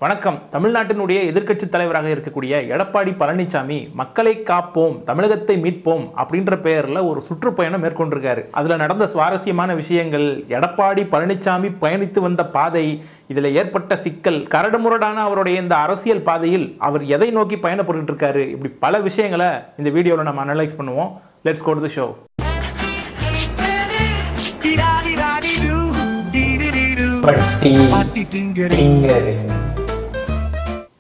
வணக்கம். தமிழ்நாட்டினுடைய எதிர்க்கட்சி தலைவராக இருக்கக்கூடிய எடப்பாடி பழனிசாமி மக்களை காப்போம், தமிழகத்தை மீட்போம் அப்படின்ற பெயரில் ஒரு சுற்றுப்பயணம் மேற்கொண்டிருக்காரு. அதில் நடந்த சுவாரஸ்யமான விஷயங்கள், எடப்பாடி பழனிசாமி பயணித்து வந்த பாதை, இதில் ஏற்பட்ட சிக்கல், கரடுமுரடான அவருடைய இந்த அரசியல் பாதையில் அவர் எதை நோக்கி பயணப்பட்டு இருக்காரு, இப்படி பல விஷயங்களை இந்த வீடியோவில் நம்ம அனலைஸ் பண்ணுவோம். Let's go to the show.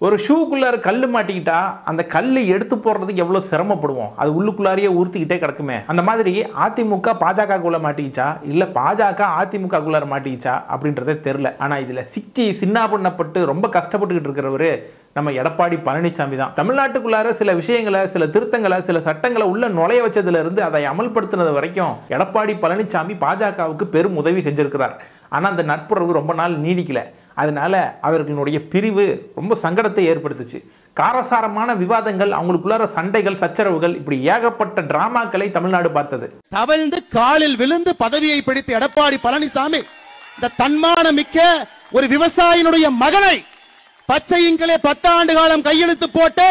ஒரு ஷூக்குள்ளார கல் மாட்டிக்கிட்டா அந்த கல்லை எடுத்து போடுறதுக்கு எவ்வளோ சிரமப்படுவோம், அது உள்ளுக்குள்ளாரையே ஊர்த்திக்கிட்டே கிடக்குமே. அந்த மாதிரி அதிமுக பாஜகக்குள்ள மாட்டிக்கிச்சா இல்லை பாஜக அதிமுகக்குள்ளார மாட்டிக்கிச்சா அப்படின்றதே தெரில. ஆனால் இதில் சிக்கி சின்னாபண்ணப்பட்டு ரொம்ப கஷ்டப்பட்டுக்கிட்டு இருக்கிறவரு நம்ம எடப்பாடி பழனிசாமி தான். தமிழ்நாட்டுக்குள்ளார சில விஷயங்களை, சில திருத்தங்களை, சில சட்டங்களை உள்ள நுழைய வச்சதுல இருந்து அதை அமல்படுத்தினது வரைக்கும் எடப்பாடி பழனிசாமி பாஜகவுக்கு பெரும் உதவி செஞ்சிருக்கிறார். ஆனால் அந்த நட்புறவு ரொம்ப நாள் நீடிக்கல. அதனால அவர்களுடைய பிரிவு ரொம்ப சங்கடத்தை ஏற்படுத்துச்சு. காரசாரமான விவாதங்கள், அவங்களுக்குள்ளார சண்டைகள், சச்சரவுகள், இப்படி ஏகப்பட்ட டிராமாக்களை தமிழ்நாடு பார்த்தது. தவழ்ந்து காலில் விழுந்து பதவியை பிடித்த எடப்பாடி பழனிசாமி இந்த தன்மான மிக்க ஒரு விவசாயினுடைய மகனை பச்சையின்களே 10 ஆண்டு காலம் கையெழுத்து போட்டு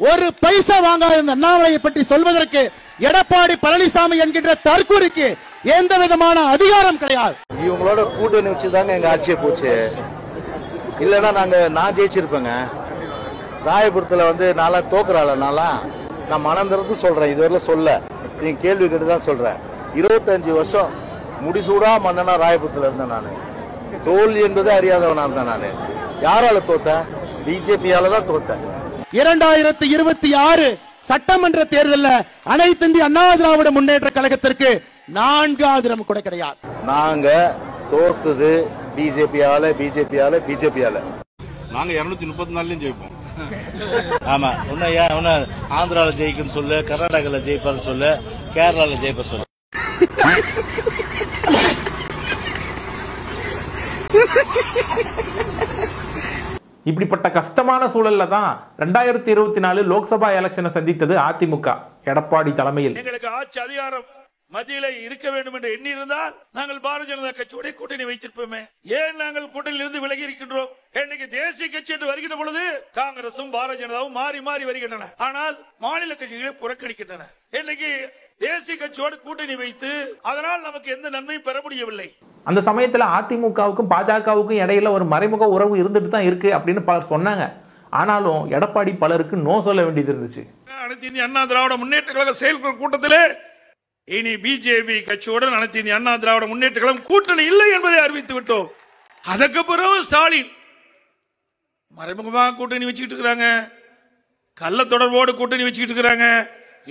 ஒரு பைசா வாங்காத அண்ணாமலையை பற்றி சொல்வதற்கு எடப்பாடி பழனிசாமி என்கின்ற தற்கூரிக்கு எந்த விதமான அதிகாரம் கிடையாது. இவங்களோட கூட்டணி வச்சுதாங்க எங்க ஆட்சியை போச்சு. இல்லைன்னா நான் ஜெயிச்சிருப்பேங்க. ராயபுரத்துல நாளா தோக்குறாள். நான் மனம் திறந்து சொல்றேன், இதுவரை சொல்ல, நீங்க கேள்வி கேட்டுதான் சொல்றேன். 25 வருஷம் முடிசூடா மன்னனா ராயபுரத்துல இருந்தேன். நான் தோல்வி என்பது அறியாதவனா இருந்தேன். நான் யாரால தோத்தேன்? பிஜேபியால தான் தோத்தேன். 2026 சட்டமன்ற தேர்தலில் அனைத்து இந்திய அண்ணா திராவிட முன்னேற்ற கழகத்திற்கு 4 ஆதரவு கூட கிடையாது. நாங்க தோத்தது பிஜேபியால. நாங்க 234 ஜெயிப்போம். ஆமா, ஆந்திரால ஜெயிக்கும் சொல்லு, கர்நாடகால ஜெயிப்பாரு சொல்லு, கேரளால ஜெயிப்ப சொல்லு. இப்படிப்பட்ட கஷ்டமான சூழல்ல தான் 2024 லோக்சபா எலெக்ஷனை சந்தித்தது அதிமுக எடப்பாடி தலைமையில். எங்களுக்கு ஆட்சி அதிகாரம் மத்தியில இருக்க வேண்டும் என்று எண்ணி இருந்தால் நாங்கள் பாரதிய ஜனதா கட்சியோட கூட்டணி வைத்திருப்போமே. ஏன் நாங்கள் கூட்டணியில் இருந்து விலகி இருக்கின்றோம்? இன்னைக்கு தேசிய கட்சி என்று வருகின்ற பொழுது காங்கிரசும் பாரதிய ஜனதாவும் மாறி மாறி வருகின்றன. ஆனால் மாநில கட்சிகளை புறக்கணிக்கின்றன. இன்னைக்கு தேசிய கட்சியோடு கூட்டணி வைத்து அதனால் நமக்கு எந்த நன்மையும் பெற முடியவில்லை. அந்த சமயத்தில் அதிமுகவுக்கும் பாஜகவுக்கும் இடையில ஒரு மறைமுக உறவு இருந்துட்டு தான் இருக்கு அப்படின்னு பலர் சொன்னாங்க. ஆனாலும் எடப்பாடி பலருக்கு நோ சொல்ல வேண்டியது இருந்துச்சு. அனைத்து இந்திய அண்ணா திராவிட முன்னேற்ற கழக செயற்குழு கூட்டத்திலே இனி பிஜேபி கட்சியுடன் அனைத்து இந்திய அண்ணா திராவிட முன்னேற்ற கழகம் கூட்டணி இல்லை என்பதை அறிவித்து விட்டோம். அதற்கு பிறகு ஸ்டாலின் மறைமுகமாக கூட்டணி வச்சுக்கிட்டு இருக்கிறாங்க, கள்ள தொடர்போடு கூட்டணி வச்சுக்கிட்டு இருக்கிறாங்க,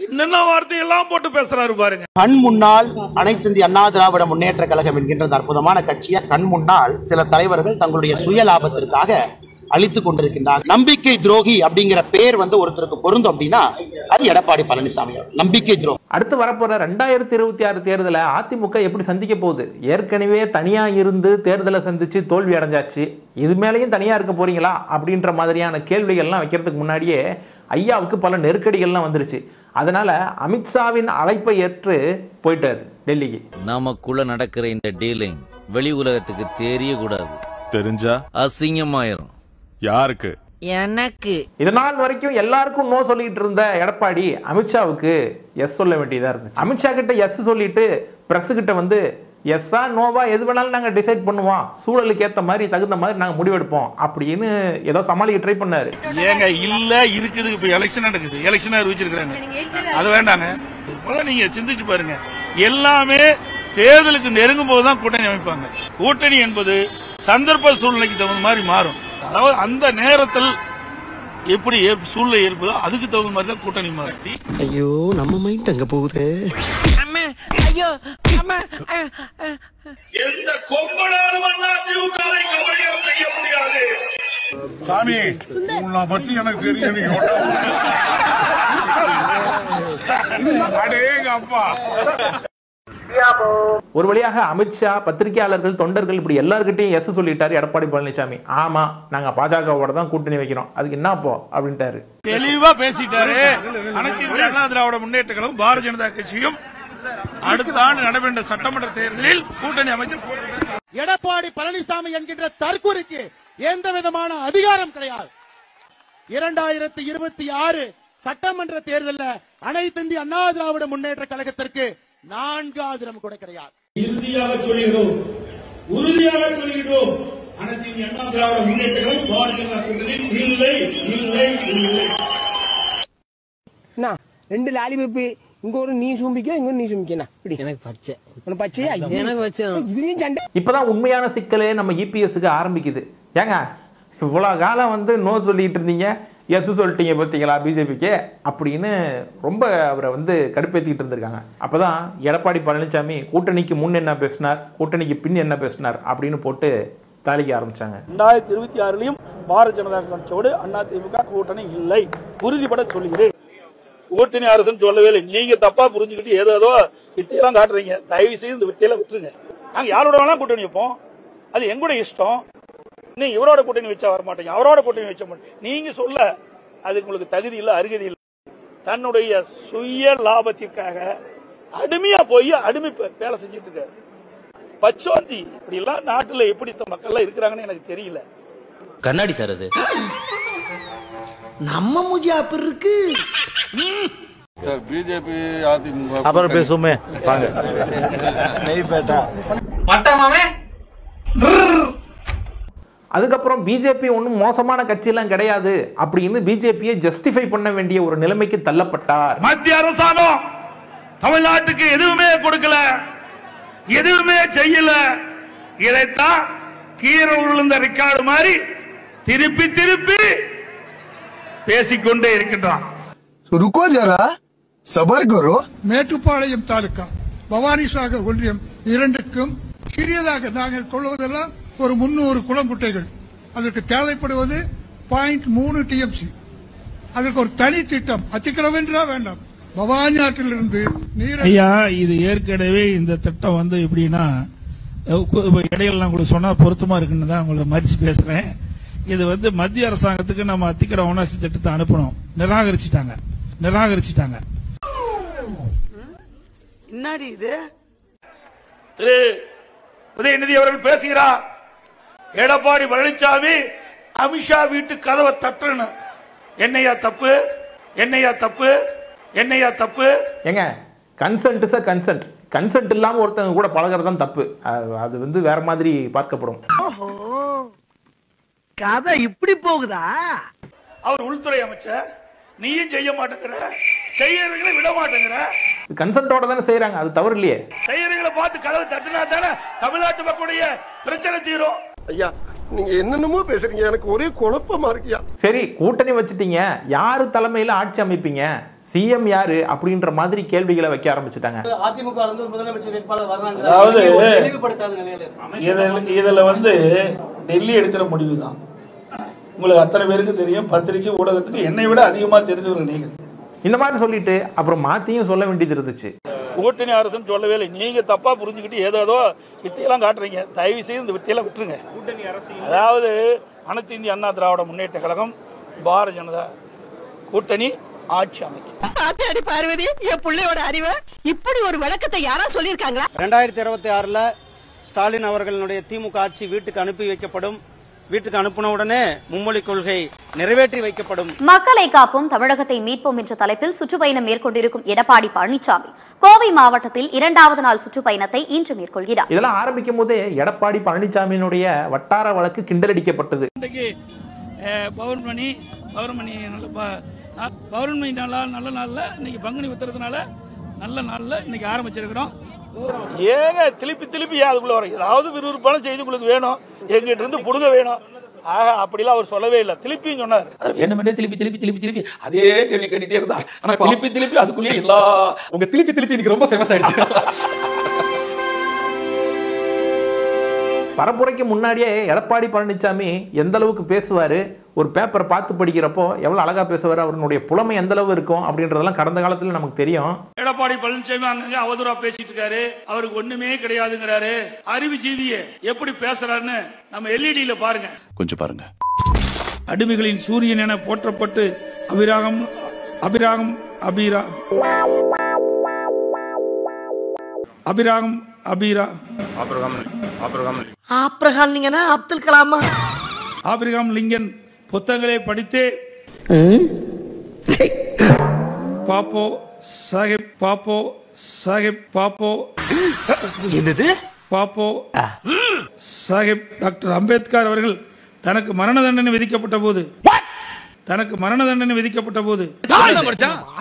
என்னென்ன வார்த்தையெல்லாம் போட்டு பேசுறாரு பாருங்க. கண் முன்னால் அனைத்து இந்திய அண்ணா திராவிட முன்னேற்ற கழகம் என்கின்ற அற்புதமான கட்சியை கண் முன்னால் சில தலைவர்கள் தங்களுடைய சுய லாபத்திற்காக அழித்துக் கொண்டிருக்கின்றார். நம்பிக்கை துரோகி அப்படிங்கிற பேர் ஒருத்தருக்கு பொருந்தும் அப்படின்னா அது எடப்பாடி பழனிசாமி. நம்பிக்கை துரோகி. அடுத்து வரப்போற 2026 தேர்தலை அதிமுக எப்படி சந்திக்க போகுது? ஏற்கனவே தனியா இருந்து தேர்தலை சந்திச்சு தோல்வி அடைஞ்சாச்சு, இது மேலேயும் தனியா இருக்க போறீங்களா அப்படின்ற மாதிரியான கேள்விகள்லாம் வைக்கிறதுக்கு முன்னாடியே ஐயாவுக்கு பல நெருக்கடிகள்லாம் வந்துருச்சு. அதனால அமித்ஷாவின் அழைப்பை ஏற்று போயிட்டாரு டெல்லிக்கு. நமக்குள்ள நடக்கிற இந்த டீலிங் வெளி உலகத்துக்கு தெரியக்கூடாது. தெரிஞ்சா அசிங்கமாயிரும். யாருக்கு? எனக்கு. இதனால் வரைக்கும் எல்லாருக்கும் நோ சொல்லிட்டு இருந்த எடப்பாடி அமித்ஷாவுக்கு எஸ் சொல்ல வேண்டியதா இருந்துச்சு. அமித்ஷா கிட்ட எஸ் சொல்லிட்டு பிரஸ் கிட்ட எஸ்ஸா நோவா எது வேணாலும் நாங்க டிசைட் பண்ணுவோம், சூழலுக்கு ஏத்த மாதிரி தகுந்த மாதிரி நாங்க முடிவெடுப்போம் அப்படின்னு ஏதோ சமாளிக்க ட்ரை பண்ணாரு. ஏங்க இல்ல இருக்குது, இப்ப எலெக்ஷன் நடக்குது, எலெக்ஷன் அறிவிச்சிருக்காங்க, அது வேண்டாங்க. நீங்க சிந்திச்சு பாருங்க, எல்லாமே தேர்தலுக்கு நெருங்கும் போதுதான் கூட்டணி அமைப்பாங்க. கூட்டணி என்பது சந்தர்ப்ப சூழ்நிலைக்கு தகுந்த மாதிரி மாறும். அதாவது அந்த நேரத்தில் எப்படி சூழ்நிலை இருப்பதோ அதுக்கு தகுந்த மாதிரி தான் கூட்டணி மாறும். ஐயோ, நம்ம மைண்ட் அங்க போகுது. எந்த கொம்பனாலும் அதிமுகவை கவனியம் செய்ய முடியாது. சாமி, உன்னை பத்தி எனக்கு தெரியும். அப்பா ஒரு வழியாக அமித்ஷா, பத்திரிகையாளர்கள், தொண்டர்கள், இப்படி எல்லார்கிட்டையும் எஸ் சொல்லிட்டாரு எடப்பாடி பழனிசாமி. ஆமா, நாங்க பாஜகவோட தான் கூட்டணி வைக்கிறோம், அதுக்கு என்னப்போ அப்படின்ட்டாரு. தெளிவா பேசிட்டாரு. அனைத்து இந்திய அண்ணா திராவிட முன்னேற்ற கழகம் பாரதிய ஜனதா கட்சியும் அடுத்த ஆண்டு நடைபெற்ற சட்டமன்ற தேர்தலில் கூட்டணி அமைத்து எடப்பாடி பழனிசாமி என்கின்ற தற்கூரிக்கு எந்த விதமான அதிகாரம் கிடையாது. 2026 சட்டமன்ற தேர்தலில் அனைத்து இந்திய அண்ணா திராவிட முன்னேற்ற கழகத்திற்கு 4வது இடம் கூட கிடையாது. இறுதியாக சொல்கிறோம், உறுதியாக சொல்கிறோம், அனைத்து இந்திய அண்ணா திராவிட முன்னேற்ற கழகம் பாரதிய ஜனதா கூட்டணியில் இல்லை இல்லை இல்லை. ரெண்டு லாலிபப்பு இங்க ஒரு நீ சும்பிக்க இங்க நீ சும்பிக்கா எனக்கு பச்சை பச்சையா எனக்கு பச்சை இதுலயும் சண்டை. இப்பதான் உண்மையான சிக்கலே நம்ம இபிஎஸ்க்கு ஆரம்பிக்குது. ஏங்க இவ்வளவு காலம் வந்து நோ சொல்லிட்டு இருந்தீங்க, எஸ் சொல்லிட்டீங்க பார்த்தீங்களா பிஜேபிக்கு அப்படின்னு ரொம்ப அவரை வந்து கடுப்பேற்றிக்கிட்டு இருந்திருக்காங்க. அப்பதான் எடப்பாடி பழனிசாமி கூட்டணிக்கு முன் என்ன பேசினார், கூட்டணிக்கு பின் என்ன பேசினார் அப்படின்னு போட்டு தாளிக்க ஆரம்பிச்சாங்க. 2026 பாரதிய ஜனதா கட்சியோடு அதிமுக கூட்டணி இல்லை, உறுதிபட சொல்கிறேன். கூட்டணி அரசுன்னு சொல்லவே இல்லை. நீங்க தப்பா புரிஞ்சுக்கிட்டு ஏதோ வித்தையெல்லாம் காட்டுறீங்க. தயவு செய்து இந்த வித்தையில விட்டுருங்க. நாங்க யாரோட வேணா கூட்டணி வைப்போம், அது எங்கூட இஷ்டம். நீ இவரோட கூட்டணி வச்சா வர மாட்டீங்க, அவரோட கூட்டணி வச்ச மாட்டீங்க. நீங்க சொல்ல அதுக்கு உங்களுக்கு தகுதி இல்ல, அருகதி இல்ல. தன்னுடைய சுய லாபத்திற்காக அடிமையா போய் அடிமை வேலை செஞ்சிட்டு இருக்காரு. பச்சோந்தி இப்படி எல்லாம் நாட்டுல எப்படி மக்கள் இருக்கிறாங்கன்னு எனக்கு தெரியல. கண்ணாடி சார் அது நம்ம மூஞ்சி அப்படி இருக்கு சார். பிஜேபி அதிமுக அப்புறம் பேசுவோமே வாங்க. அதுக்கப்புறம் பிஜேபி ஒன்றும் மோசமான கட்சியெல்லாம் கிடையாது அப்படின்னு பிஜேபியை ஜஸ்டிஃபை பண்ண வேண்டிய ஒரு நிலைமைக்கு தள்ளப்பட்டார். மத்திய அரசாங்கம் தமிழ்நாட்டுக்கு எதுவுமே கொடுக்கல, எதுவுமே செய்யல. இதைத்தான் கீரை விழுந்த ரெக்கார்டு மாதிரி திருப்பி திருப்பி பேசிக்கொண்டே இருக்கின்றான். रुको जरा सबर करो. மேட்டுப்பாளையம் தாலுகா பவானிசாகர் ஒன்றியம் இரண்டுக்கும் சிறியதாக நாங்கள் கொள்வதெல்லாம் ஒரு 300 குளங்குட்டைகள். அதற்கு தேவைப்படுவது 0.3 TMC. அதற்கு ஒரு தனி திட்டம் அத்திக்கிழமைன்றா வேண்டாம். பவானி ஆற்றிலிருந்து நீர். ஐயா, இது ஏற்கனவே இந்த திட்டம் வந்து எப்படின்னா இடையில உங்களுக்கு சொன்னா பொருத்தமா இருக்குன்னு தான் உங்களை மதிச்சு பேசுறேன். இது வந்து மத்திய அரசாங்கத்துக்கு நம்ம அத்திக்கடை அவனாசி திட்டத்தை அனுப்பணும், நிராகரிச்சிட்டாங்க. என்னடி இது? திரு உதயநிதி அவர்கள் பேசுகிறார், எடப்பாடி பழனிசாமி அமித்ஷா வீட்டு கதவை தட்டுறன்னு. என்னையா தப்பு, என்னையா தப்பு, என்னையா தப்பு? ஏங்க consent is a consent. Consent இல்லாம ஒருத்தவங்க கூட பழகிறது தான் தப்பு. அது வந்து வேற மாதிரி பார்க்கப்படும். கதை இப்படி போகுதா? அவர் உள்துறை அமைச்சர், நீயும் செய்ய மாட்டேங்கிற, செய்யறவங்களை விட மாட்டேங்கிற. கன்சென்ட்டோட தானே செய்யறாங்க, அது தவறு இல்லையே. செய்யறவங்களை பார்த்து கதவை தட்டினா தானே தமிழ்நாட்டு மக்களுடைய பிரச்சனை தீரும். ஐயா நீங்க என்னென்னமோ பேசுறீங்க, எனக்கு ஒரே குழப்பமா இருக்கியா. சரி, கூட்டணி வச்சுட்டீங்க, யாரு தலைமையில ஆட்சி அமைப்பீங்க, சிஎம் யாரு அப்படின்ற மாதிரி கேள்விகளை வைக்க ஆரம்பிச்சுட்டாங்க. அதிமுக வந்து முதலமைச்சர் வேட்பாளர் வர்றாங்க. அதாவது தெளிவுபடுத்தாத நிலையில இதுல வந்து டெல்லி எடுக்கிற முடிவு தான். உங்களுக்கு அத்தனை பேருக்கு தெரியும், பத்திரிகை ஊடகத்துக்கு என்னை விட அதிகமா தெரிஞ்சவர்கள் நீங்க. இந்த மாதிரி சொல்லிட்டு அப்புறம் மாத்தியும் சொல்ல வேண்டியது இருந்துச்சு. கூட்டணி அரசுன்னு சொல்லவே இல்லை. நீங்க தப்பா புரிஞ்சுக்கிட்டு ஏதோ வித்தையெல்லாம் காட்டுறீங்க. தயவு செய்து இந்த வித்தையெல்லாம் விட்டுருங்க. அதாவது அனைத்து இந்திய அண்ணா திராவிட முன்னேற்ற கழகம் பாரதிய ஜனதா கூட்டணி ஆட்சி அமைக்கும். பார்வதி, என் பிள்ளையோட அறிவு இப்படி ஒரு விளக்கத்தை யாரா சொல்லியிருக்காங்களா? 2026 ஸ்டாலின் அவர்களுடைய திமுக ஆட்சி வீட்டுக்கு அனுப்பி வைக்கப்படும். வீட்டுக்கு அனுப்பின உடனே மும்மொழி கொள்கை நிறைவேற்றி வைக்கப்படும். மக்களை காப்போம் தமிழகத்தை மீட்போம் என்ற தலைப்பில் சுற்றுப்பயணம் மேற்கொண்டிருக்கும் எடப்பாடி பழனிசாமி கோவை மாவட்டத்தில் 2வது நாள் சுற்றுப்பயணத்தை இன்று மேற்கொள்கிறார். இதெல்லாம் ஆரம்பிக்கும் போதே எடப்பாடி பழனிசாமியினுடைய வட்டார வழக்கு கிண்டலடிக்கப்பட்டது. பௌர்ணமி நல்ல நாள்ல இன்னைக்கு பங்குனி உத்திரத்தினால நல்ல நாள்ல இன்னைக்கு ஆரம்பிச்சிருக்கிறோம். ஏங்க திருப்பி அதுக்குள்ள வர ஏதாவது விறுவிறுப்பான செய்தி உங்களுக்கு வேணும், எங்கிட்ட இருந்து புடுங்க வேணும். ஆக அப்படிலாம் அவர் சொல்லவே இல்லை. திருப்பியும் சொன்னார், வேணுமெண்டே திருப்பி அதே கேள்வி கேட்டுட்டே இருந்தா. ஆனா திருப்பி அதுக்குள்ளேயே எல்லா உங்க திருப்பி இன்னைக்கு ரொம்ப ஃபேமஸ் ஆயிடுச்சு. பரப்புரைக்கு முன்னாடியே எடப்பாடி பழனிசாமி எந்த அளவுக்கு பேசுவாரு, ஒரு பேப்பரை பார்த்து படிக்கிறப்போ எவ்வளவு அழகா பேசுவாரு, அவருடைய புலமை எந்த அளவு இருக்கும் அப்படின்றதெல்லாம் கடந்த காலத்துல நமக்கு தெரியும். எடப்பாடி பழனிசாமி அங்கங்க அவதூறா பேசிட்டு இருக்காரு, அவருக்கு ஒண்ணுமே கிடையாதுங்கிறாரு. அறிவு ஜீவியே எப்படி பேசுறாருன்னு நம்ம எல்இடியில பாருங்க, கொஞ்சம் பாருங்க. அடிமைகளின் சூரியன் என போற்றப்பட்டு அபிராகம் ஆப்ரஹாம் நீங்கன்னா அப்துல் கலாமா? ஆபிரகாம் லிங்கன் புத்தகங்களை படித்து பாப்போ சாஹிப் பாப்போ சாஹிப் பாப்போ என்னது பாப்போ சாஹிப் டாக்டர் அம்பேத்கர் அவர்கள் தனக்கு மரண தண்டனை விதிக்கப்பட்ட போது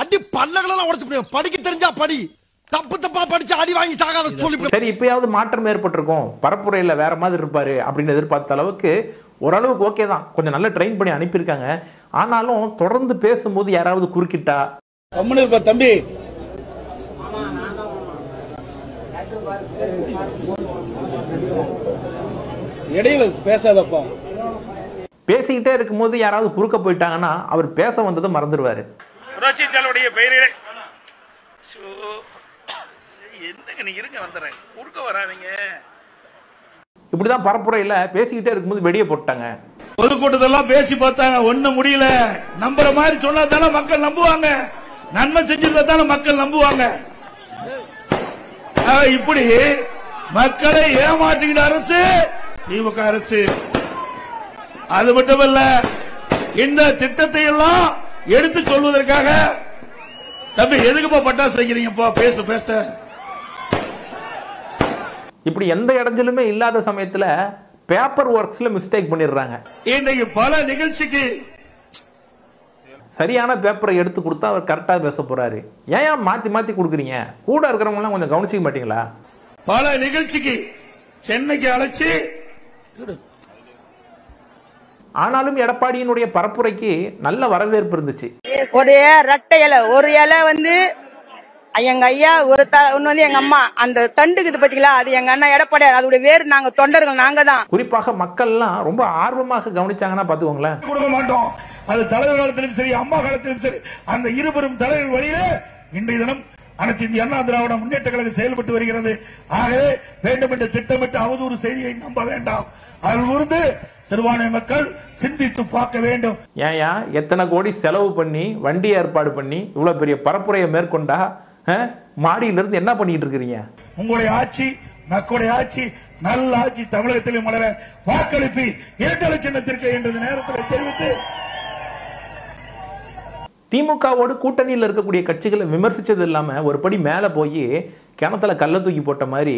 அடி பல்லகளெல்லாம் உடைச்சு படிக்க தெரிஞ்சா படி, தப்பு தப்பா படிச்சு அடி வாங்கி சாகாத சொல்லி. சரி, இப்பயாவது மாற்றம் ஏற்பட்டிருக்கும், பரப்புரையில வேற மாதிரி இருப்பாரு அப்படின்னு எதிர்பார்த்த அளவுக்கு ஓரளவுக்கு ஓகே தான், கொஞ்சம் நல்லா ட்ரெயின் பண்ணி அனுப்பியிருக்காங்க. ஆனாலும் தொடர்ந்து பேசும்போது யாராவது குறுக்கிட்டா தம்பி இடையில பேசாதப்பா. பேசிக்கிட்டே இருக்கும்போது யாராவது குறுக்க போயிட்டாங்கன்னா அவர் பேச வந்ததை மறந்துடுவாரு. புரட்சி தலைவருடைய பெயரிலே என்னங்க நீ இருங்க வந்துறேன், குறுக்க வராதீங்க. இப்படிதான் பரப்புரையில பேசிக்கிட்டே இருக்கும்போது வெடியை போட்டாங்க. பொதுக்கூட்டத்தெல்லாம் பேசி பார்த்தாங்க, ஒண்ணும் முடியல. நம்புற மாதிரி சொன்னா தானே மக்கள் நம்புவாங்க, நன்மை செஞ்சிருந்தா தானே மக்கள் நம்புவாங்க. இப்படி மக்களை ஏமாற்றுகிற அரசு திமுக அரசு. அது மட்டுமல்ல, இந்த திட்டத்தை எல்லாம் எடுத்து சொல்வதற்காக தம்பி எதுக்குப்பா பட்டாசு வைக்கிறீங்கப்பா, பேச இப்படி எந்த இடைஞ்சலுமே இல்லாத சமயத்துல பேப்பர் ஒர்க்ஸ்ல மிஸ்டேக் பண்ணிடுறாங்க. இன்னைக்கு பல நிகழ்ச்சிக்கு சரியான பேப்பரை எடுத்து கொடுத்தா அவர் கரெக்டா பேச போறாரு. ஏன் மாத்தி மாத்தி கொடுக்குறீங்க? கூட இருக்கிறவங்க எல்லாம் கொஞ்சம் கவனிச்சிக்க மாட்டீங்களா? பல நிகழ்ச்சிக்கு சென்னைக்கு அழைச்சி, ஆனாலும் எடப்பாடியினுடைய பரப்புரைக்கு நல்ல வரவேற்பு இருந்துச்சு. ஒரு ரெட்டை இலை, ஒரு இலை வந்து எங்க ஐயா, ஒன்னு வந்து எங்க அம்மா. அந்த தண்டுக்குது பாத்தீங்களா, அது எங்க அண்ணா எடப்பாடியார். அதோட வேறு நாங்க தொண்டர்கள், நாங்க தான். குறிப்பாக மக்கள் எல்லாம் ரொம்ப ஆர்வமாக கவனிச்சாங்கன்னா பாத்துக்கோங்களேன். கொடுக்க மாட்டோம். அது தலைவர் காலத்திலும் சரி, அம்மா காலத்திலும் சரி, அந்த இருவரும் தலைவர் வழியில இன்றைய தினம் அனைத்து இந்திய அண்ணா திராவிட முன்னேற்ற கழகம் செயல்பட்டு வருகிறது. ஆகவே வேண்டும் என்று திட்டமிட்டு அவதூறு செய்தியை நம்ப வேண்டாம். அதில் இருந்து சிறுபான்மை மக்கள் சிந்தித்து பார்க்க வேண்டும். ஏயா எத்தனை கோடி செலவு பண்ணி வண்டி ஏற்பாடு பண்ணி இவ்வளவு பெரிய பரப்புரையை மேற்கொண்டா மாடியில இருந்து என்ன பண்ணிட்டு இருக்கிறீங்க? உங்களுடைய ஆட்சி மக்களுடைய ஆட்சி, நல்ல ஆட்சி தமிழகத்திலே மலர வாக்களிப்பு இரட்டை சின்னத்திற்கு என்ற நேரத்தில் தெரிவித்து, திமுகவோடு கூட்டணியில் இருக்கக்கூடிய கட்சிகளை விமர்சிச்சது இல்லாம ஒரு படி மேல போய் கிணத்துல கல்ல தூக்கி போட்ட மாதிரி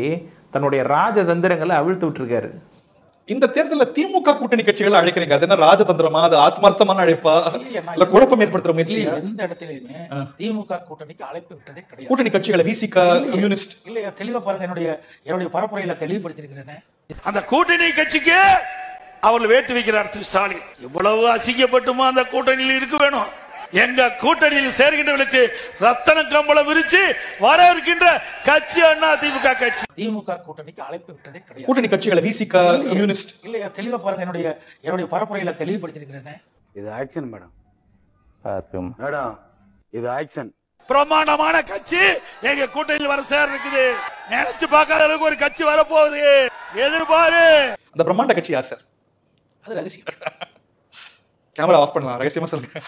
தன்னுடைய ராஜதந்திரங்களை அவிழ்த்து விட்டுருக்காரு. இந்த தேர்தலில் திமுக கூட்டணி கட்சிகளை அழைக்கிறீங்க, அது என்ன ராஜதந்திரமா, அது ஆத்மார்த்தமான அழைப்பா, இல்ல குழப்பம் ஏற்படுத்துற முயற்சி? எந்த இடத்திலுமே திமுக கூட்டணிக்கு அழைப்பு விட்டதே கிடையாது. கூட்டணி கட்சிகளை விசிக, கம்யூனிஸ்ட் இல்லையா, தெளிவா பாருங்க, என்னுடைய பரப்புரையில தெளிவுபடுத்திருக்கிறேன். அந்த கூட்டணி கட்சிக்கு அவர்கள் வேட்டு வைக்கிறார் திரு ஸ்டாலின். இவ்வளவு அசிங்கப்பட்டுமா அந்த கூட்டணியில் இருக்க வேணும்? எங்க கூட்டணியில் சேர்கின்றவர்களுக்கு ரத்தன கம்பளம் விரிச்சு வரவிருக்கின்ற கட்சி அண்ணா திமுக கட்சி. திமுக கூட்டணிக்கு அழைப்பு விட்டதே கிடையாது. கூட்டணி கட்சிகளை விசிக, கம்யூனிஸ்ட் இல்லையா, தெளிவா பாருங்க, என்னுடைய பரப்புரையில தெளிவுபடுத்திருக்கிறேன். இது ஆக்சன் மேடம், மேடம் இது ஆக்சன். பிரமாண்டமான கட்சி எங்க கூட்டணியில் வர சேர இருக்குது. நினைச்சு பார்க்காத அளவுக்கு ஒரு கட்சி வரப்போகுது, எதிர்பாரு. அந்த பிரம்மாண்ட கட்சி யார் சார்? அது ரகசியம். கேமரா ஆஃப் பண்ணலாம், ரகசியமா சொல்லுங்க.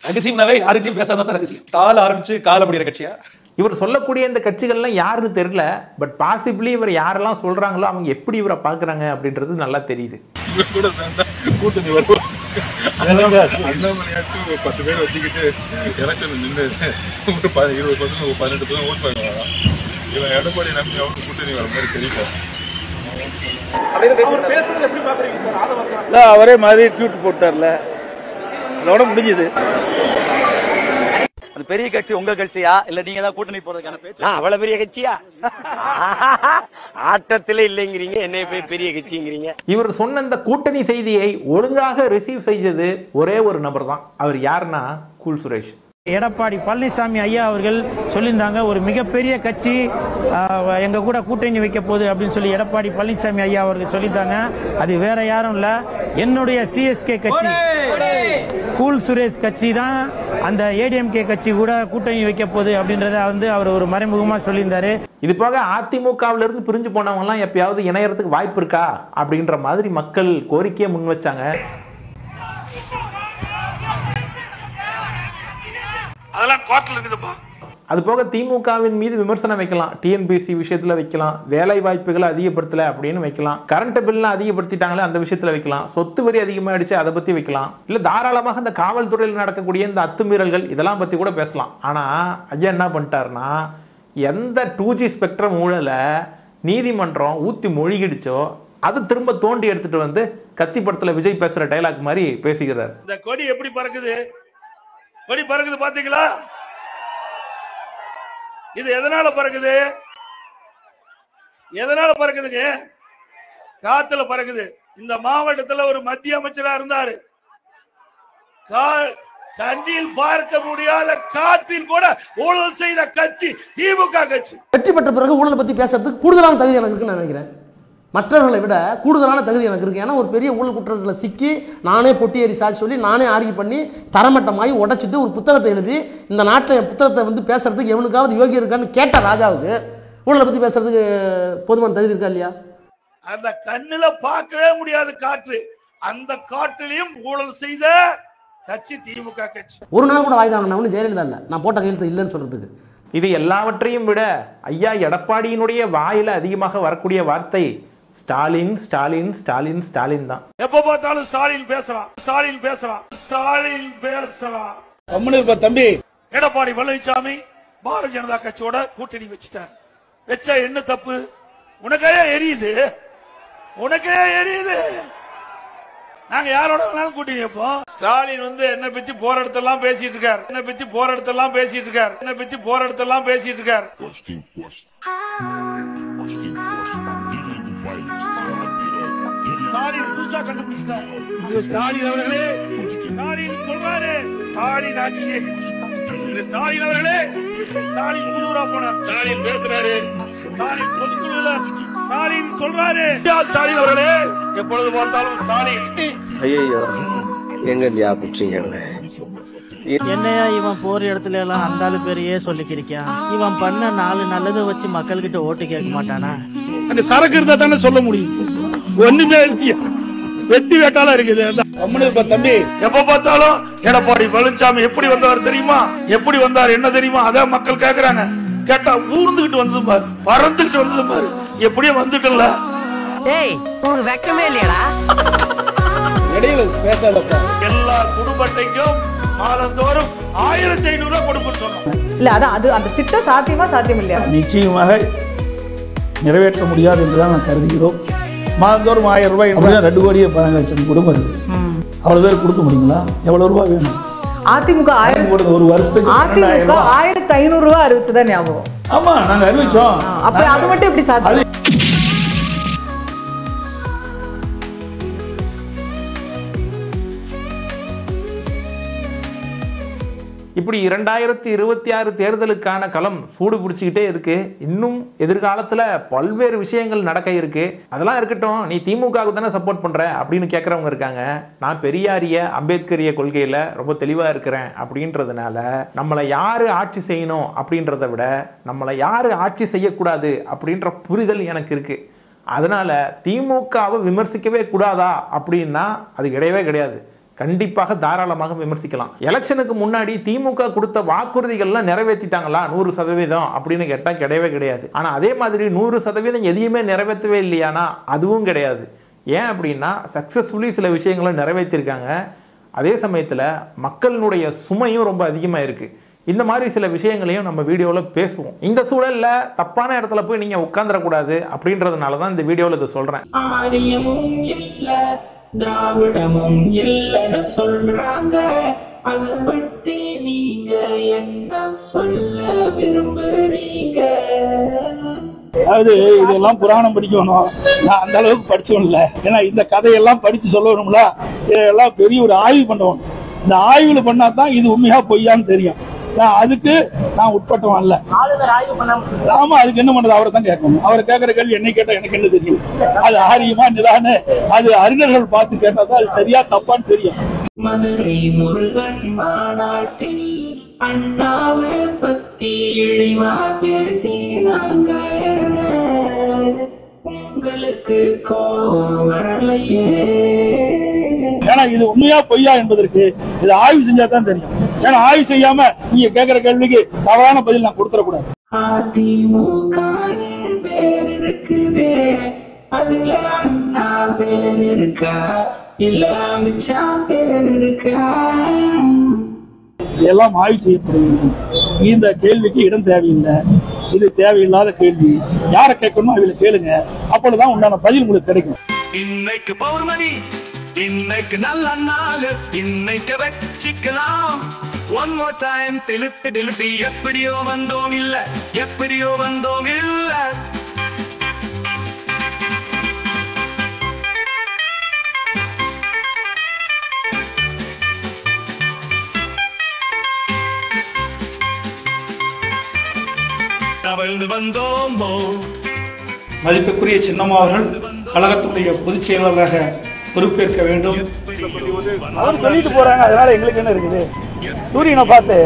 ரகசியம்னாவே யாருக்கும் பேசாதான் ரகசியம். கால ஆரம்பிச்சு கால முடிகிற கட்சியா? இவர் சொல்லக்கூடிய இந்த கட்சிகள்லாம் யாருன்னு தெரியல. பட் பாசிபிளி இவர் யாரெல்லாம் சொல்றாங்களோ அவங்க எப்படி இவரை பாக்குறாங்க அப்படின்றது நல்லா தெரியுது. கூட்டணி வரும் அண்ணாமலையாச்சும் 10 பேர் வச்சுக்கிட்டு எலெக்ஷன் நின்று 20% 18% ஓட் பண்ணுவாங்க. இவன் எடப்பாடி நம்பி அவங்க கூட்டணி வர மாதிரி தெரியல. அவரே மாதிரி ட்வீட் போட்டார்ல, அதோட முடிஞ்சது. அது பெரிய கட்சி உங்க கட்சியா இல்ல நீங்க தான் கூட்டணி போறதுக்கான பேச்சு? அவ்வளவு பெரிய கட்சியா? ஆட்டத்திலே இல்லைங்கிறீங்க, என்னைய போய் பெரிய கட்சிங்கிறீங்க. இவர் சொன்ன இந்த கூட்டணி செய்தியை ஒழுங்காக ரிசீவ் செய்தது ஒரே ஒரு நபர் தான். அவர் யாருன்னா கூல் சுரேஷ். எடப்பாடி பழனிசாமி ஐயா அவர்கள் சொல்லியிருந்தாங்க, ஒரு மிகப்பெரிய கட்சி எங்க கூட கூட்டணி வைக்க போகுது அப்படின்னு சொல்லி எடப்பாடி பழனிசாமி ஐயா அவர்கள் சொல்லியிருந்தாங்க. அது வேற யாரும் இல்ல, என்னுடைய சிஎஸ்கே கட்சி கூல் சுரேஷ் கட்சி தான் அந்த ஏடிஎம்கே கட்சி கூட கூட்டணி வைக்க போகுது அப்படின்றத வந்து அவர் ஒரு மறைமுகமா சொல்லியிருந்தாரு. இது போக அதிமுகவில இருந்து பிரிஞ்சு போனவங்க எல்லாம் எப்பயாவது இணையறதுக்கு வாய்ப்பு இருக்கா அப்படின்ற மாதிரி மக்கள் கோரிக்கையை முன் வச்சாங்க. அதெல்லாம் கோர்ட்ல இருக்குதுப்பா. அது போக திமுகவின் மீது விமர்சனம் வைக்கலாம், டிஎன்பிசி விஷயத்துல வைக்கலாம், வேலை வாய்ப்புகளை அதிகப்படுத்தல அப்படின்னு வைக்கலாம், கரண்ட் பில்லாம் அதிகப்படுத்திட்டாங்களே அந்த விஷயத்துல வைக்கலாம், சொத்து வரி அதிகமாகிடுச்சு அதை பத்தி வைக்கலாம், இல்ல தாராளமாக இந்த காவல்துறையில் நடக்கக்கூடிய இந்த அத்துமீறல்கள் இதெல்லாம் பத்தி கூட பேசலாம். ஆனா ஐயா என்ன பண்ணிட்டாருன்னா, எந்த 2G ஸ்பெக்ட்ரம் ஊழலை நீதிமன்றம் ஊத்தி மொழிகிடுச்சோ அது திரும்ப தோண்டி எடுத்துட்டு வந்து கத்தி படத்துல விஜய் பேசுற டைலாக் மாதிரி பேசுகிறார். இந்த கொடி எப்படி பறக்குது, கொடி பறக்குது பாத்தீங்களா? இது எதனால பறக்குது? எதனால பறக்குதுங்க? காத்துல பறக்குது. இந்த மாவட்டத்தில் ஒரு மத்திய அமைச்சரா இருந்தாரு. கண்ணில் பார்க்க முடியாத காற்றில் கூட ஊழல் செய்த கட்சி திமுக கட்சி. வெற்றி பெற்ற பிறகு ஊழல் பத்தி பேசுறதுக்கு கூடுதலான தகுதி எனக்கு இருக்குன்னு நினைக்கிறேன். மற்றவர்களை விட கூடுதலான தகுதி எனக்கு இருக்கு. ஏன்னா ஒரு பெரிய ஊழல் குற்றத்தில் சிக்கி நானே பொட்டி ஏறி சாட்சி சொல்லி நானே ஆர்கியூ பண்ணி தரமட்டமாகி உடைச்சிட்டு ஒரு புத்தகத்தை எழுதி இந்த நாட்டில் என் புத்தகத்தை வந்து பேசுறதுக்கு எவனுக்காவது யோகி இருக்கான்னு கேட்ட ராஜாவுக்கு ஊழலை பத்தி பேசுறதுக்கு போதுமான தகுதி இருக்கா இல்லையா? அந்த கண்ணுல பார்க்கவே முடியாத காற்று, அந்த காற்றிலையும் ஊழல் செய்த கட்சி திமுக கட்சி. ஒரு நாள் கூட வாய்தாங்க ஜெயலலிதா இல்ல, நான் போட்ட கையெழுத்து இல்லைன்னு சொல்றதுக்கு. இது எல்லாவற்றையும் விட ஐயா எடப்பாடியினுடைய வாயில அதிகமாக வரக்கூடிய வார்த்தை ஸ்டாலின் ஸ்டாலின் ஸ்டாலின் ஸ்டாலின் தான். எப்ப பார்த்தாலும் ஸ்டாலின் பேசுறான், ஸ்டாலின் பேசுறான், ஸ்டாலின் பேசுறான். தம்பி எடப்பாடி பழனிசாமி பாரதிய ஜனதா கட்சியோட கூட்டணி வச்சுட்டார். வச்சா என்ன தப்பு? உனக்கே எரியுது, உனக்கே எரியுது. நாங்க யாரோட வேணாலும் கூட்டணி வைப்போம். ஸ்டாலின் வந்து என்ன பத்தி போற இடத்தெல்லாம் பேசிட்டு இருக்காரு, என்ன பத்தி போற இடத்தெல்லாம் பேசிட்டு இருக்காரு, என்ன பத்தி போற இடத்தெல்லாம் பேசிட்டு இருக்காரு. ஸ்டாலின் புதுசா கண்டுபிடிச்சிட்டாரு. ஸ்டாலின் அவர்களே, ஸ்டாலின் சொல்றாரு ஸ்டாலின் ஆட்சியை, ஸ்டாலின் அவர்களே, ஸ்டாலின் குருவரா போனார், ஸ்டாலின் பேசுறாரு, ஸ்டாலின் பொதுக்குழுல ஸ்டாலின் சொல்றாரு. ஸ்டாலின் அவர்களே எப்பொழுது பார்த்தாலும் ஸ்டாலின். ஐயோ எங்க குச்சிங்க என்னையா இவன் போற இடத்துல எல்லாம் அந்த ஆளு பேரையே சொல்லிக்கிறிக்கான். இவன் பண்ண 4 நல்லதை வச்சு மக்கள்கிட்ட ஓட்டு கேட்க மாட்டானா? அந்த சரக்கு இருந்தா தானே சொல்ல முடியும். ஒண்ணுமே இல்லையா, வெட்டி வேட்டால இருக்குது. தம்பி எப்ப பார்த்தாலும் எடப்பாடி பழனிசாமி எப்படி வந்தார் தெரியுமா, எப்படி வந்தார் என்ன தெரியுமா, அதான் மக்கள் கேக்குறாங்க. கேட்டா ஊர்ந்துகிட்டு வந்தது பாரு, பறந்துகிட்டு வந்தது பாரு, எப்படியும் வந்துட்டல. டேய் உனக்கு வெக்கமே இல்லையடா? இடையில பேசாதப்பா. எல்லா குடும்பத்தையும் மாதந்தோறும் 1500 ரூபாய் கொடுக்கணும் சொன்னோம். இல்ல அதான் அது அந்த திட்டம் சாத்தியமா சாத்தியம் இல்லையா? நிச்சயமாக நிறைவேற்ற முடியாது என்றுதான் நான் கருதுகிறோம். மாதந்தோறும் 1000 ரூபாய் 2 கோடியே 15 லட்சம் குடும்பம் இருக்கு. அவ்வளவு பேர் கொடுக்க முடியுங்களா? எவ்வளவு ரூபாய் வேணும்? அதிமுக ஒரு வருஷத்துக்கு அதிமுக 1500 ரூபாய் அறிவிச்சதா ஞாபகம். ஆமா நாங்க அறிவிச்சோம். அப்ப அது மட்டும் எப்படி சாத்தியம்? இப்படி 2026 தேர்தலுக்கான களம் சூடு பிடிச்சிக்கிட்டே இருக்கு. இன்னும் எதிர்காலத்தில் பல்வேறு விஷயங்கள் நடக்க இருக்கு. அதெல்லாம் இருக்கட்டும், நீ திமுகவுக்கு தானே சப்போர்ட் பண்ற அப்படின்னு கேட்குறவங்க இருக்காங்க. நான் பெரியாரிய அம்பேத்கரிய கொள்கையில் ரொம்ப தெளிவாக இருக்கிறேன் அப்படின்றதுனால நம்மளை யாரு ஆட்சி செய்யணும் அப்படின்றத விட நம்மளை யாரு ஆட்சி செய்யக்கூடாது அப்படின்ற புரிதல் எனக்கு இருக்கு. அதனால திமுகவை விமர்சிக்கவே கூடாதா அப்படின்னா அது கிடையவே கிடையாது. கண்டிப்பாக தாராளமாக விமர்சிக்கலாம். எலெக்ஷனுக்கு முன்னாடி திமுக கொடுத்த வாக்குறுதிகள்லாம் நிறைவேற்றிட்டாங்களா 100% அப்படின்னு கேட்டால் கிடையவே கிடையாது. ஆனால் அதே மாதிரி 100% எதையுமே நிறைவேற்றவே இல்லையானா அதுவும் கிடையாது. ஏன் அப்படின்னா சக்ஸஸ்ஃபுல்லி சில விஷயங்களை நிறைவேற்றிருக்காங்க. அதே சமயத்தில் மக்களினுடைய சுமையும் ரொம்ப அதிகமாக இருக்குது. இந்த மாதிரி சில விஷயங்களையும் நம்ம வீடியோவில் பேசுவோம். இந்த சூழலில் தப்பான இடத்துல போய் நீங்கள் உட்காந்துடக்கூடாது அப்படின்றதுனால தான் இந்த வீடியோவில் இதை சொல்கிறேன். திராவிடமும் இல்லைன்னு சொல்றாங்க, அதை பற்றி நீங்க என்ன சொல்ல விரும்புறீங்க? அதாவது இதெல்லாம் புராணம் படிக்கணும். நான் அந்த அளவுக்கு படிச்சவன் இல்லை. ஏன்னா இந்த கதையெல்லாம் படிச்சு சொல்லணும்ல, இதெல்லாம் பெரிய ஒரு ஆய்வு பண்ணணும். இந்த ஆய்வுல பண்ணாதான் இது உண்மையா பொய்யான்னு தெரியும். அதுக்கு நான் உட்பட்டவன் அல்ல. ஆமா, அதுக்கு என்ன பண்றது? அவரை தான் கேட்கணும். அவரை கேட்கிற கேள்வி என்னை கேட்டா எனக்கு என்ன தெரியும்? அது ஆரியமா நிதான அது அறிஞர்கள் பார்த்து கேட்டாதான் அது சரியா தப்பான்னு தெரியும். மதுரை முருகன் மாநாட்டில் அண்ணாவை பத்தி இழிவா பேசினாங்க, உங்களுக்கு கோபம் வரலையே? ஏன்னா இது உண்மையா பொய்யா என்பதற்கு இது ஆய்வு செஞ்சா தான் தெரியும். ஏன்னா ஆய்வு செய்யாம நீங்க கேட்கிற கேள்விக்கு தவறான பதில் நான் கொடுத்துடக்கூடாது. அதிமுக பேர் இருக்குதே, அதுல அண்ணா பேர் இருக்கா இல்ல அமித்ஷா பேர் இருக்கா? இதெல்லாம் ஆய்வு செய்யப்பட வேண்டும். இந்த கேள்விக்கு இடம் தேவையில்லை. இது தேவையில்லாத கேள்வி. யாரை கேட்கணுமோ அவங்களை கேளுங்க. அப்பொழுதுதான் உண்டான பதில் உங்களுக்கு கிடைக்கும். இன்னைக்கு பௌர்ணமி, இன்னைக்கு நல்ல நாள், இன்னைக்கு வச்சிக்கலாம். ஒன் மோர் டைம் திருப்பி திருப்பி எப்படியோ வந்தோம் இல்ல, எப்படியோ வந்தோம் இல்ல. மதிப்புக்குரிய சின்னம்மா அவர்கள் கழகத்துடைய பொதுச் செயலாளராக பொறுப்பேற்க வேண்டும். அவர் சொல்லிட்டு போறாங்க, அதனால எங்களுக்கு என்ன இருக்குது? சூரியனை பார்த்து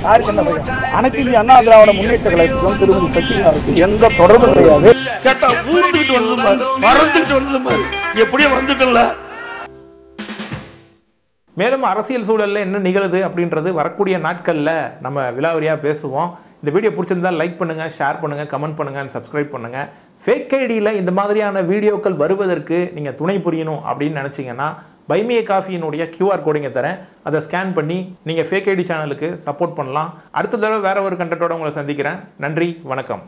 யாருக்கு என்ன பையன்? அனைத்து இந்திய அண்ணா திராவிட முன்னேற்ற கழகத்துக்கும் திருமதி சசிகலாவுக்கு எந்த தொடர்பும் கிடையாது. கேட்டா ஊர்ந்துட்டு வந்தது பாரு, மறந்துட்டு வந்தது பாரு, எப்படியோ வந்துட்டல. மேலும் அரசியல் சூழலில் என்ன நிகழுது அப்படின்றது வரக்கூடிய நாட்களில் நம்ம விலாவரியாக பேசுவோம். இந்த வீடியோ பிடிச்சிருந்தால் லைக் பண்ணுங்கள், ஷேர் பண்ணுங்கள், கமெண்ட் பண்ணுங்கள், சப்ஸ்கிரைப் பண்ணுங்கள். ஃபேக் ஐடியில் இந்த மாதிரியான வீடியோக்கள் வருவதற்கு நீங்கள் துணை புரியணும் அப்படின்னு நினச்சிங்கன்னா பைமிய காஃபியினுடைய QR கோடிங்க தரேன். அதை ஸ்கேன் பண்ணி நீங்கள் ஃபேக் ஐடி சேனலுக்கு சப்போர்ட் பண்ணலாம். அடுத்த தடவை வேற ஒரு கண்டென்ட்டோட உங்களை சந்திக்கிறேன். நன்றி, வணக்கம்.